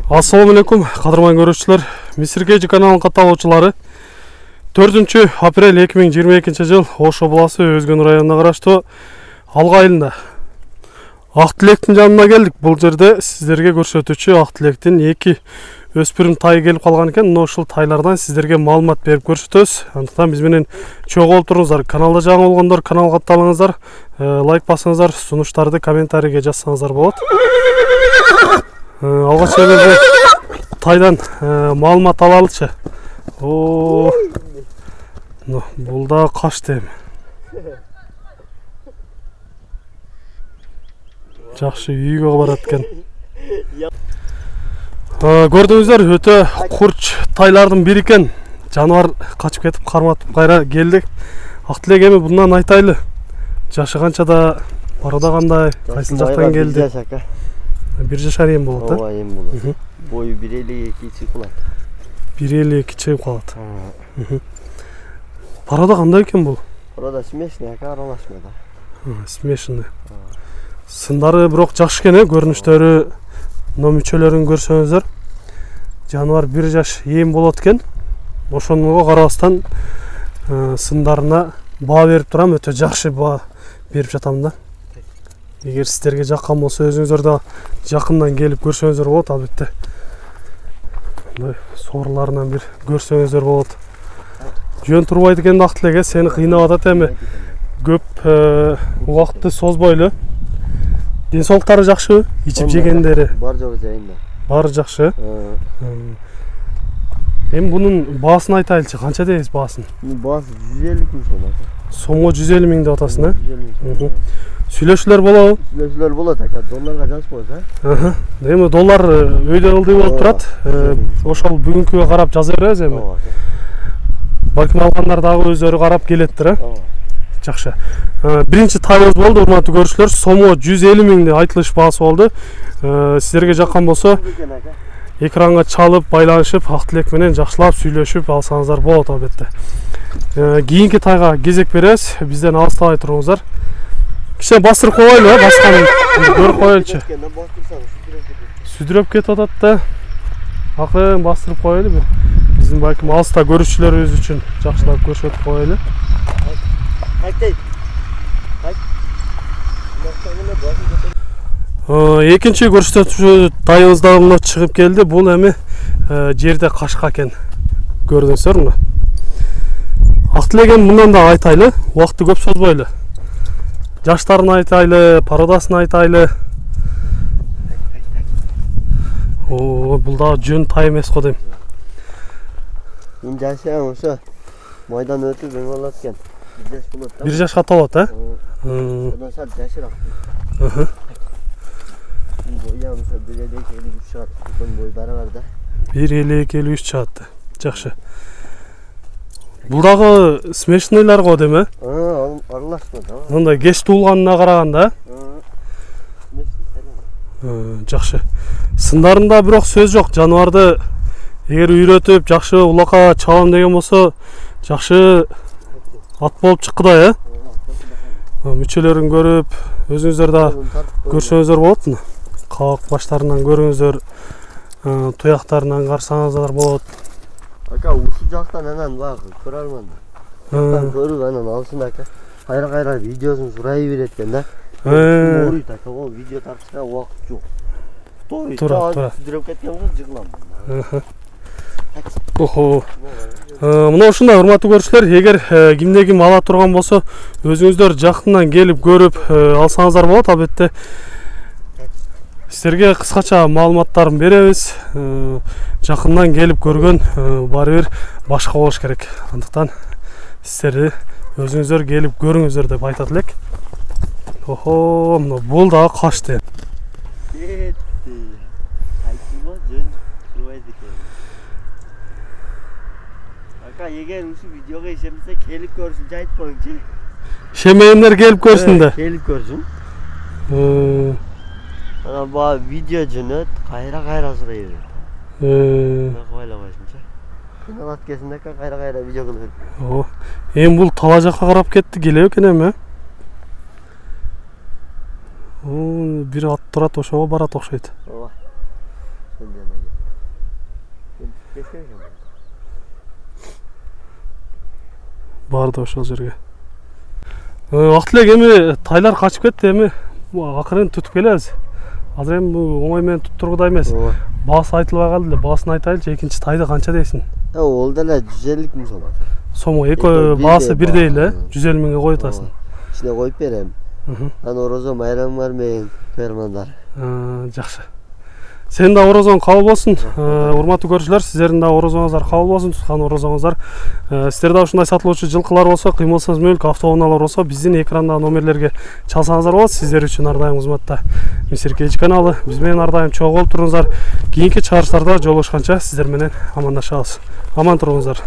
Assalamu alaikum, qadırman görüşçüler. Misirkeci kanalın katалуучулары. 4 апрель 2022 жыл Ош обласы Өзгөн районуна караштуу Алга айылында Ак Тилектин жанына келдик. Бул жерде сиздерге көрсөтүүчү Ак Тилектин 2 өспүрүм тай келип калган экен. Мына ушул тайлардан сиздерге маалымат берип көрсөтөбүз. Андыктан биз менен чогуу болуп туруңуздар. Каналда жаңы болгондор каналга катталыңыздар, лайк басыңыздар, сунуштарды комментарийге жазсаңыздар болот. Алгач эле тайдан маалымат алалычы. Бул да каш дем. Жакшы үйгө барат экен. Көрдүңүздөр, өтө курч тайлардын бири экен. Жаныбар качып кетип, карматып кайра келдик. Ак Тилек эми bundan айтайлы. Жашы канча да, барода кандай, кайсыл жактан келди? 1 жашар эм болот, Ооба, эм болот. Бою 1.52 чыгып калат. 1.52 чыгып калат. Барода кандай экен бул? Барода смешный, аралашма да. Смешный. Сындары бирок жакшы экен, көрүнүштөрү, мүчөлөрүн көрсөңүздөр. Жаныбар 1 жаш эм болот экен. Ошонго карабастан сындарына баа берип турам, өтө жакшы баа берип жатам да. Эгер сиздерге жаккан болсо, өзүңүздөр да жакындан келип көрсөңүздөр болот, албетте. Мындай соорларынан бир көрсөңүздөр болот. Жөн турбайт экен Ак Тилек, сени кыйнап атат эми. Көп убакытты созбойлу. Ден соолуктары жакшыбы? Ичип жегендери? Бар жогу жайында. Баары жакшы. Эми бунун баасын айтайлычы, канча дейбиз баасын? Баасы 150 миң сом. Сомго 150 миң деп атасың, 150 миң. Сүйлөшүүлөр болобу? Сүйлөшүүлөр болот, долларга жазып коебуз, Эми доллар өйдө ылдый болуп турат. Ошол бүгүнкүгө карап жаза беребиз эми. Балким алгандар дагы өздөрү карап келеттир, Жакшы. Биринчи тайыбыз болду, урматтуу көрүүчүлөр. Сомго 150 миң деп айтылыш баасы болду. Сиздерге жаккан болсо, экранга чалып, байланышып, Ак Тилек менен жакшылап сүйлөшүп алсаңыздар болот, албетте. Кийинки тайга кезек беребиз. Бизден алыстабай туруңуздар. Кичине бастырып коелу, басканын көрүп коелучу. Сүдүрөп кетип атат да. Акырын бастырып коелу бир. Биздин балким алыста көрүүчүлөрүбүз үчүн жакшылап көрсөтүп коелу. Экинчи көрсөтүүчү тайыбыз да мына чыгып келди. Бул эми жерде кашка экен. Көрдүңүздөр мына. Ак Тилек мындан да айтайлы, убакытты көп созбойлу. Жаштарын айтайлы, пародасын айтайлы. Бул да жөн тай эмес го дейм. Мен жашам ошо. Майдан өтүп эң болот экен. 1 жашка толот, Одан саат жашыраак. Боям 1.52 чыгат. Бой барабар да. 1.52 чыгат. Жакшы. Бул дагы смешныйлар го дейм, Аралашма да. Мындай кеч туулганына караганда, жакшы. Сындарында бирок сөз жок. Жаныбарды эгер үйрөтүп, жакшы улакка чабам деген болсо, жакшы ат болуп чыккыдай, Мүчөлөрүн көрүп, өзүңүздөр да көрсөңүздөр болот. Кабак баштарынан көрүңүздөр, туяктарынан карсаңыздар болот. Ушу жактан анан баг көрөрмөн. Көрүп анан алсын кайра видеосун сурай берет экен да. Ооруйт ол видео тартышка убакыт жок. Тура. Сүдүрөп кеткен болсо жыгылам. Мына ушундай урматтуу көрүүчүлөр, эгер кимде ким ала турган болсо, өзүңүздөр жакындан келип көрүп алсаңыздар болот, албетте. Сиздерге кыскача маалыматтарын беребиз. Жакындан келип көргөн баары бир башка болуш керек. Андыктан сиздерди өзүңүздөр келип көрүңүздөр деп айтат элек. Мына бул дагы каш дейм. Эгер ушу видеого ишенбесе келип көрсүн, айтып коюңчу. Ишенбегендер келип көрсүн да. Келип көрсүн. Ана видео жөнөт, кайра сурай берет. Байлабайсыңчы. Кыналат кезинде кайра видео кылып берет. Эми бул тала жакка карап кетти, келеби экен эми. Бир ат турат, ошого барат окшойт. Ооба. кеткен экен. Барды ошол жерге. Акты эле эми тайлар качып кетти, эми акырын түтүп келебиз. Азыр эми оңой менен туттургудай эмес. Баасы айтылбай калды эле, баасын айтайлычы. Экинчи тайды канча дейсиң? Ол деле 150 миң сом. Сому экөө баасы бирдей эле, 150 миңге коюп атасың. Ичине коюп берем. Анан орозо майрамыңар менен көрмөндөр. Жакшы. Сен да орозоң кабыл болсун. Урматтуу көрүүчүлөр, сиздердин да орозоңуздар кабыл болсун. Туткан орозоңуздар. Сиздерде ушундай сатылуучу жылкылар болсо, кыймылсыз мүлк, автоунаалар болсо, биздин экрандагы номерлерге чалсаңыздар болот. Сиздер үчүн ар дайым кызматта Мистер Кеч каналы. Биз менен ар дайым чогуу болуп туруңуздар. Кийинки чыгарыштарда жолугушканча сиздер менен амандашабыз. Аман туруңуздар.